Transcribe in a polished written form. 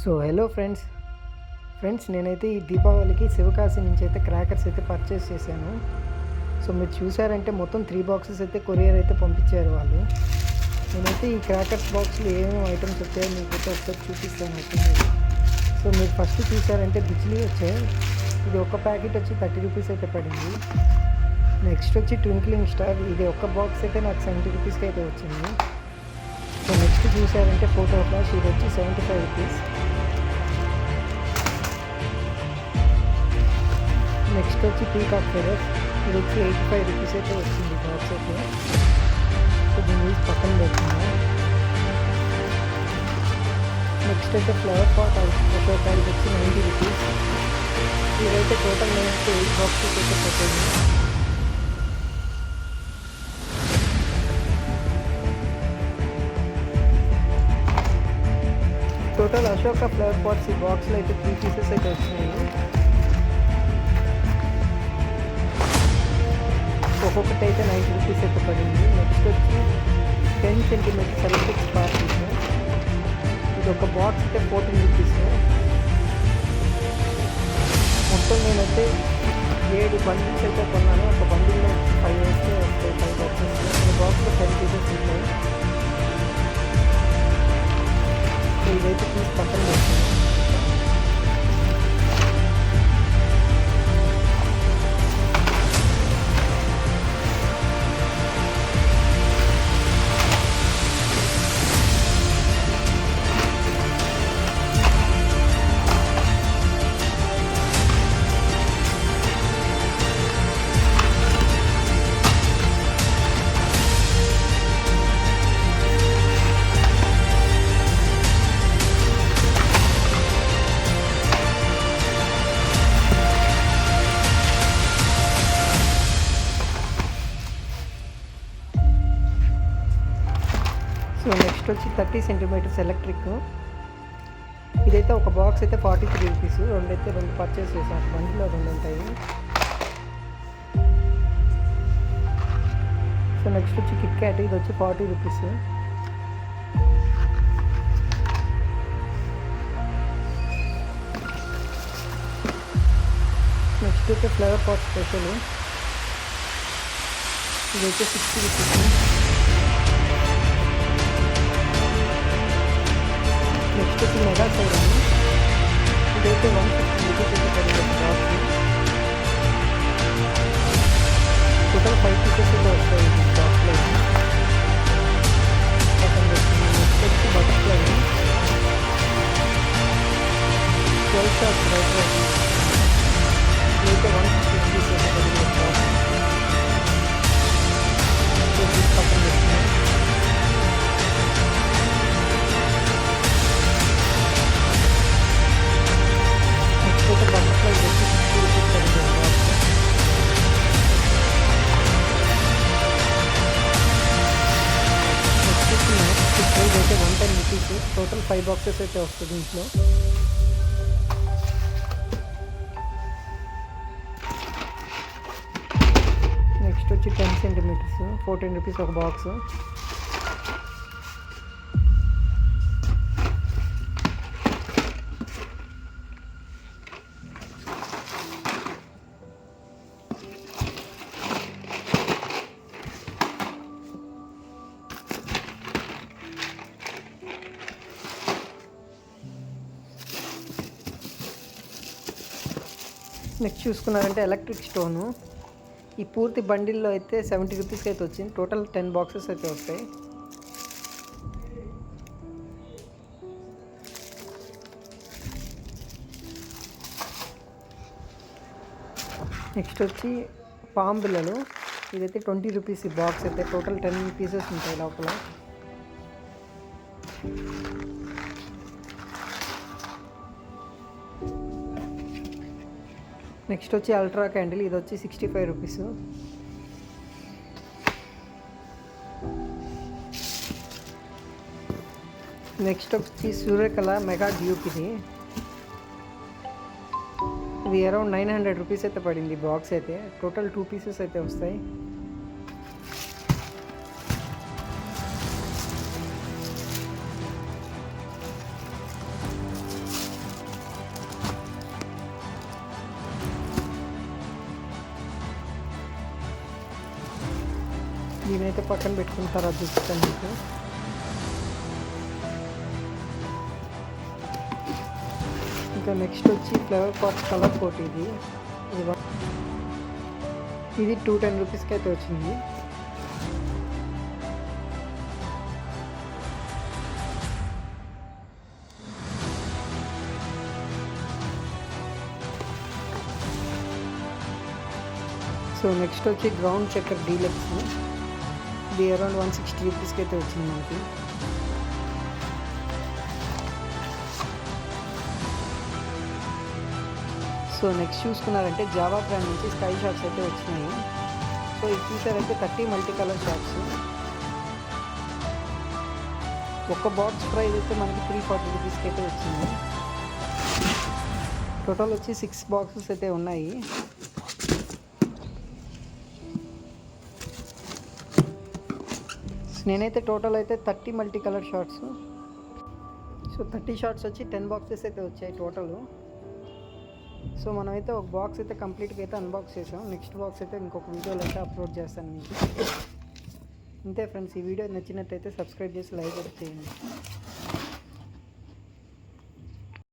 So hello friends నేనైతే ఈ దీపావళికి శివకాశి నుంచి అయితే క్రాకర్స్ అయితే పర్చేస్ చేశాను. సో మీరు చూసారంటే మొత్తం 3 బాక్సెస్ అయితే కొరియర్ అయితే పంపించారు వాళ్ళు. నేనైతే ఈ క్రాకర్స్ బాక్స్లో ఏమేమి ఐటమ్స్ వచ్చాయో మీకైతే ఒకసారి చూపిస్తాను. సో మీరు ఫస్ట్ చూసారంటే బిజ్లీ వచ్చాయి. ఇది ఒక ప్యాకెట్ వచ్చి 30 రూపీస్ అయితే పడింది. నెక్స్ట్ వచ్చి ట్వింక్లింగ్ స్టార్, ఇది ఒక బాక్స్ అయితే నాకు 70 రూపీస్కి అయితే వచ్చింది. సో నెక్స్ట్ చూసారంటే ఫోటో ఫ్లాష్, ఇది వచ్చి 75 రూపీస్. నెక్స్ట్ వచ్చి పీకాక్ ఫెదర్స్, ఇది వచ్చి 85 రూపీస్ అయితే వచ్చింది బాక్స్ అయితే. సో దీన్ని పక్కన పెడుతున్నాను. నెక్స్ట్ అయితే ఫ్లవర్ పాట్ ఒక ప్యాకెట్ వచ్చి 90 రూపీస్. ఇదైతే టోటల్ నేనైతే 8 బాక్సెస్ అయితే పెట్టింది. టోటల్ అశోక ఫ్లవర్ పాట్స్ ఈ బాక్స్లో అయితే 3 పీసెస్ అయితే వచ్చినాయి. ఒక్కొక్కటి అయితే 90 రూపీస్ అయితే పడింది. నెక్స్ట్ వచ్చి 10 సెంటీమీటర్స్ ఎలక్ట్రిక్ స్పార్కిల్స్, ఇది ఒక బాక్స్ అయితే 14 రూపీస్. మొత్తం నేనైతే 7 బండిల్స్ అయితే కొన్నాను. ఒక బండిల్లో 5 వేస్తే వస్తాయి 5 బాక్సెస్. ఈ బాక్స్లో 10 పీసెస్ ఉంటాయి. ఇదైతే తీసి పక్కన పెడుతున్నాను. సో నెక్స్ట్ వచ్చి 30 సెంటీమీటర్స్ ఎలక్ట్రిక్, ఇదైతే ఒక బాక్స్ అయితే 43 రూపీస్. రెండు పర్చేస్ చేశాను. బండిలో 2 ఉంటాయి. సో నెక్స్ట్ వచ్చి కిట్ క్యాట్, ఇది వచ్చి 40 రూపీస్. నెక్స్ట్ అయితే ఫ్లవర్ పాట్ స్పెషల్, ఇదైతే 60 రూపీస్. నెక్స్ట్ వచ్చి మెగా సైరన్, ఇదైతే 150 రూపీస్ అయితే పడింది బాక్స్. టోటల్ 5 పీసెస్ అయితే వస్తాయి ఈ బాక్స్లో. నెక్స్ట్ వచ్చి బటర్ఫ్లై 12 స్టార్స్ రైట్ రైట్, ఇదైతే 150 రూపీస్ అయితే పడింది బాక్స్. పక్కన పెడుతున్నాను. బటర్ఫ్లై వచ్చి 60 రూపీస్ పడింది బాక్స్. నెక్స్ట్ వచ్చి మ్యాక్స్ ప్రైస్ అయితే 110 రూపీస్. టోటల్ 5 బాక్సెస్ అయితే వస్తుంది ఇంట్లో. నెక్స్ట్ వచ్చి 10 సెంటీమీటర్స్ 14 రూపీస్ ఒక బాక్స్. నెక్స్ట్ చూసుకున్నారంటే ఎలక్ట్రిక్ స్టోను, ఈ పూర్తి బండిల్లో అయితే 70 రూపీస్కి అయితే వచ్చింది. టోటల్ 10 బాక్సెస్ అయితే వస్తాయి. నెక్స్ట్ వచ్చి పామ్ బిల్లలు, ఇదైతే 20 రూపీస్ ఈ బాక్స్ అయితే. టోటల్ 10 పీసెస్ ఉంటాయి లోపల. నెక్స్ట్ వచ్చి అల్ట్రా క్యాండిల్, ఇది వచ్చి 65 రూపీస్. నెక్స్ట్ వచ్చి సూర్యకళ మెగా డ్యూక్, ఇది అరౌండ్ 900 రూపీస్ అయితే పడింది బాక్స్ అయితే. టోటల్ 2 పీసెస్ అయితే వస్తాయి. నేనైతే పక్కన పెట్టుకున్న తర్వాత చూపిస్తాను మీకు. ఇంకా నెక్స్ట్ వచ్చి ఫ్లవర్ పాట్స్ కలర్ కోట్ ఇది 210 రూపీస్కి అయితే వచ్చింది. సో నెక్స్ట్ వచ్చి గ్రౌండ్ చెక్కర్ డీలక్స్, ఇది అరౌండ్ 160 రూపీస్కి అయితే వచ్చింది మనకి. సో నెక్స్ట్ చూసుకున్నారంటే జావా బ్రాండ్ నుంచి స్కై షార్ట్స్ అయితే వచ్చినాయి. సో ఇది చూసారంటే 30 మల్టీ కలర్ షార్ట్స్. ఒక బాక్స్ ప్రైస్ అయితే మనకి 340 రూపీస్కి అయితే వచ్చింది. టోటల్ వచ్చి 6 బాక్సెస్ అయితే ఉన్నాయి. నేనైతే టోటల్ అయితే 30 multi colour shorts. So 30 shorts వచ్చి 10 బాక్సెస్ అయితే వచ్చాయి టోటల్. సో మనమైతే ఒక బాక్స్ అయితే కంప్లీట్గా అయితే అన్బాక్స్ చేసాం. నెక్స్ట్ బాక్స్ అయితే ఇంకొక వీడియోలో అయితే అప్లోడ్ చేస్తాను మీకు. అంతే ఫ్రెండ్స్, ఈ వీడియో నచ్చినట్టయితే సబ్స్క్రైబ్ చేసి లైక్ చేయండి.